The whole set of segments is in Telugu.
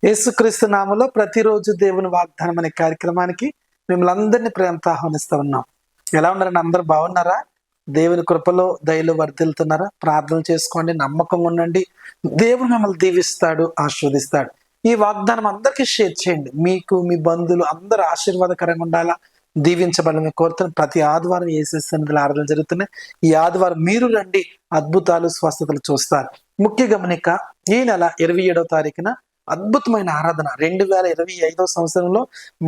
యేసుక్రీస్తు నామములో ప్రతిరోజు దేవుని వాగ్దానం అనే కార్యక్రమానికి మిమ్మల్ని అందరినీ ప్రేమతో ఆహ్వానిస్తూ ఉన్నాం. ఎలా ఉన్నారండి? అందరూ బాగున్నారా? దేవుని కృపలో దయలో వర్ధిల్లుతున్నారా? ప్రార్థన చేసుకోండి, నమ్మకంగా ఉండండి. దేవుడు మిమ్మల్ని దీవిస్తాడు, ఆశీర్వదిస్తాడు. ఈ వాగ్దానం అందరికీ షేర్ చేయండి. మీకు, మీ బంధువులు అందరూ ఆశీర్వాదకరంగా ఉండాలా, దీవించబడాలని కోరుతున్న ప్రతి ఆదివారం యేసు సన్నిధిలో ఆరాధనలు జరుగుతున్నాయి. ఈ ఆదివారం మీరు రండి, అద్భుతాలు, స్వస్థతలు చూస్తారు. ముఖ్య గమనిక, ఈ నెల 27వ తారీఖున అద్భుతమైన ఆరాధన 2025 సంవత్సరంలో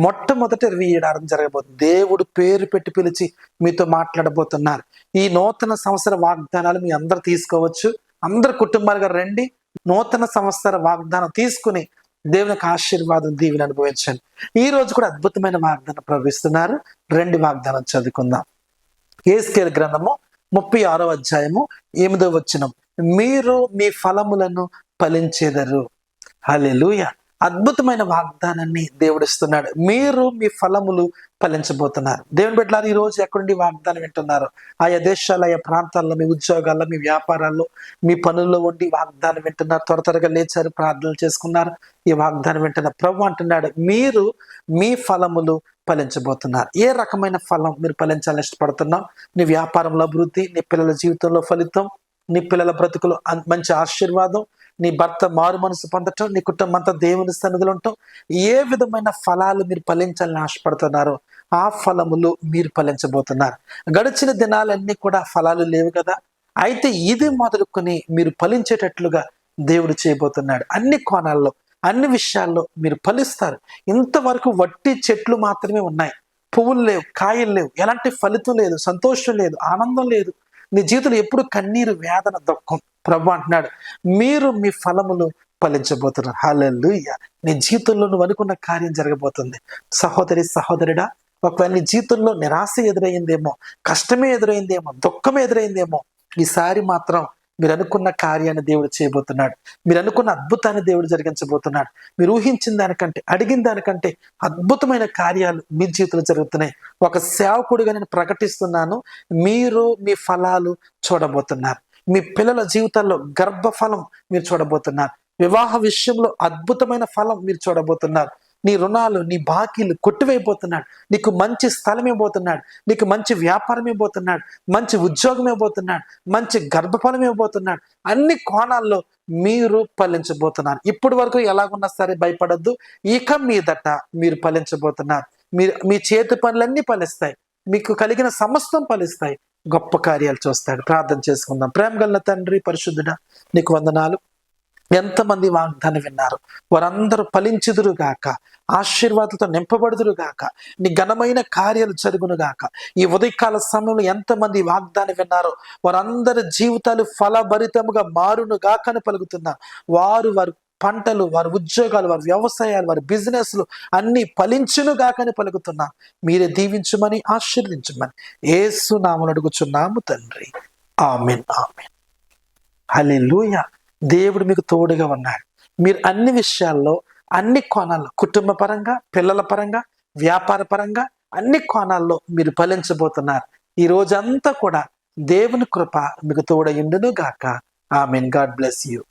మొట్టమొదటి 27 ఆరాధన జరగబోతుంది. దేవుడు పేరు పెట్టి పిలిచి మీతో మాట్లాడబోతున్నారు. ఈ నూతన సంవత్సర వాగ్దానాలు మీ అందరు తీసుకోవచ్చు. అందరు కుటుంబాలుగా రండి, నూతన సంవత్సర వాగ్దానం తీసుకుని దేవునికి ఆశీర్వాదం, దీవెన అనుభవించండి. ఈ రోజు కూడా అద్భుతమైన వాగ్దానం ప్రవేశిస్తున్నారు. 2 వాగ్దానం చదువుకుందాం. యేస్కేలు గ్రంథము 36వ అధ్యాయము 8వ వచనం, మీరు మీ ఫలములను ఫలించెదరు. హల్లెలూయా! అద్భుతమైన వాగ్దానాన్ని దేవుడిస్తున్నాడు. మీరు మీ ఫలములు ఫలించబోతున్నారు. దేవుని బిడ్డలారా, ఈ రోజు ఎక్కడుండి వాగ్దానం వింటున్నారు? ఆయా దేశాల, ఆయా ప్రాంతాల్లో, మీ ఉద్యోగాల్లో, మీ వ్యాపారాల్లో, మీ పనుల్లో ఉండి వాగ్దానం వింటున్నారు. త్వరగా లేచారు, ప్రార్థనలు చేసుకున్నారు, ఈ వాగ్దానం వింటున్నారు. ప్రభు అంటున్నాడు, మీరు మీ ఫలములు ఫలించబోతున్నారు. ఏ రకమైన ఫలం మీరు ఫలించాలని ఇష్టపడుతున్నావు? నీ వ్యాపారంలో అభివృద్ధి, నీ పిల్లల జీవితంలో ఫలితం, నీ పిల్లల బ్రతుకులు మంచి ఆశీర్వాదం, నీ భర్త మారు మనసు పొందటం, నీ కుటుంబం అంతా దేవుని సన్నిధిలో ఉండటం, ఏ విధమైన ఫలాలు మీరు ఫలించాలని ఆశపడుతున్నారో ఆ ఫలములు మీరు ఫలించబోతున్నారు. గడిచిన దినాలన్నీ కూడా ఫలాలు లేవు కదా, అయితే ఇది మొదలుకొని మీరు ఫలించేటట్లుగా దేవుడు చేయబోతున్నాడు. అన్ని కోణాల్లో, అన్ని విషయాల్లో మీరు ఫలిస్తారు. ఇంతవరకు వట్టి చెట్లు మాత్రమే ఉన్నాయి, పువ్వులు లేవు, కాయలు లేవు, ఎలాంటి ఫలితం లేదు, సంతోషం లేదు, ఆనందం లేదు. నీ జీవితంలో ఎప్పుడు కన్నీరు, వేదన, దుఃఖం. ప్రభు అంటున్నాడు, మీరు మీ ఫలములు ఫలించబోతున్నారు. హల్లెలూయా! నీ జీవితంలో నువ్వు అనుకున్న కార్యం జరగబోతుంది. సహోదరి, సహోదరుడా, ఒకవేళ నీ జీవితంలో నిరాశ ఎదురైందేమో, కష్టమే ఎదురైందేమో, దుఃఖమే ఎదురైందేమో, ఈసారి మాత్రం మీరు అనుకున్న కార్యాన్ని దేవుడు చేయబోతున్నాడు. మీరు అనుకున్న అద్భుతాన్ని దేవుడు జరిగించబోతున్నాడు. మీరు ఊహించిన దానికంటే, అడిగిన దానికంటే అద్భుతమైన కార్యాలు మీ జీవితంలో జరుగుతున్నాయి. ఒక సేవకుడిగా నేను ప్రకటిస్తున్నాను, మీరు మీ ఫలాలు చూడబోతున్నారు. మీ పిల్లల జీవితాల్లో గర్భఫలం మీరు చూడబోతున్నారు. వివాహ విషయంలో అద్భుతమైన ఫలం మీరు చూడబోతున్నారు. నీ రుణాలు, నీ బాకీలు కొట్టివైపోతున్నాడు. నీకు మంచి స్థలం ఇవ్వబోతున్నాడు, నీకు మంచి వ్యాపారం ఇవ్వబోతున్నాడు, మంచి ఉద్యోగం ఇవ్వబోతున్నాడు, మంచి గర్భఫలం ఇవ్వబోతున్నాడు. అన్ని కోణాల్లో మీరు ఫలించబోతున్నారు. ఇప్పటి వరకు ఎలాగున్నా సరే భయపడద్దు. ఇక మీదట మీరు ఫలించబోతున్నారు. మీ చేతి పనులన్నీ ఫలిస్తాయి. మీకు కలిగిన సమస్తం ఫలిస్తాయి. గొప్ప కార్యాలు చూస్తాడు. ప్రార్థన చేసుకుందాం. ప్రేమ గల తండ్రి, పరిశుద్ధుడా, నీకు వందనాలు. ఎంతమంది వాగ్దానం విన్నారు, వారందరూ ఫలించుదురుగాక, ఆశీర్వాదాలతో నింపబడుదురుగాక, నీ ఘనమైన కార్యాలు జరుగునుగాక. ఈ ఉదయకాల సమయంలో ఎంతమంది వాగ్దానం విన్నారో వారందరి జీవితాలు ఫలభరితముగా మారునుగాక అని పలుకుతున్నారు. వారి పంటలు, వారి ఉద్యోగాలు, వారి వ్యవసాయాలు, వారి బిజినెస్లు అన్ని ఫలించునుగాకని పలుకుతున్నా. మీరే దీవించమని, ఆశీర్వదించమని యేసు నామమున అడుగుచున్నాము తండ్రి. ఆమేన్, ఆమేన్. హల్లెలూయా! దేవుడు మీకు తోడుగా ఉన్నాడు. మీరు అన్ని విషయాల్లో, అన్ని కోణాల్లో, కుటుంబ పరంగా, పిల్లల పరంగా, వ్యాపార పరంగా, అన్ని కోణాల్లో మీరు ఫలించబోతున్నారు. ఈ రోజంతా కూడా దేవుని కృప మీకు తోడయుండును గాక. ఆమేన్. God bless you.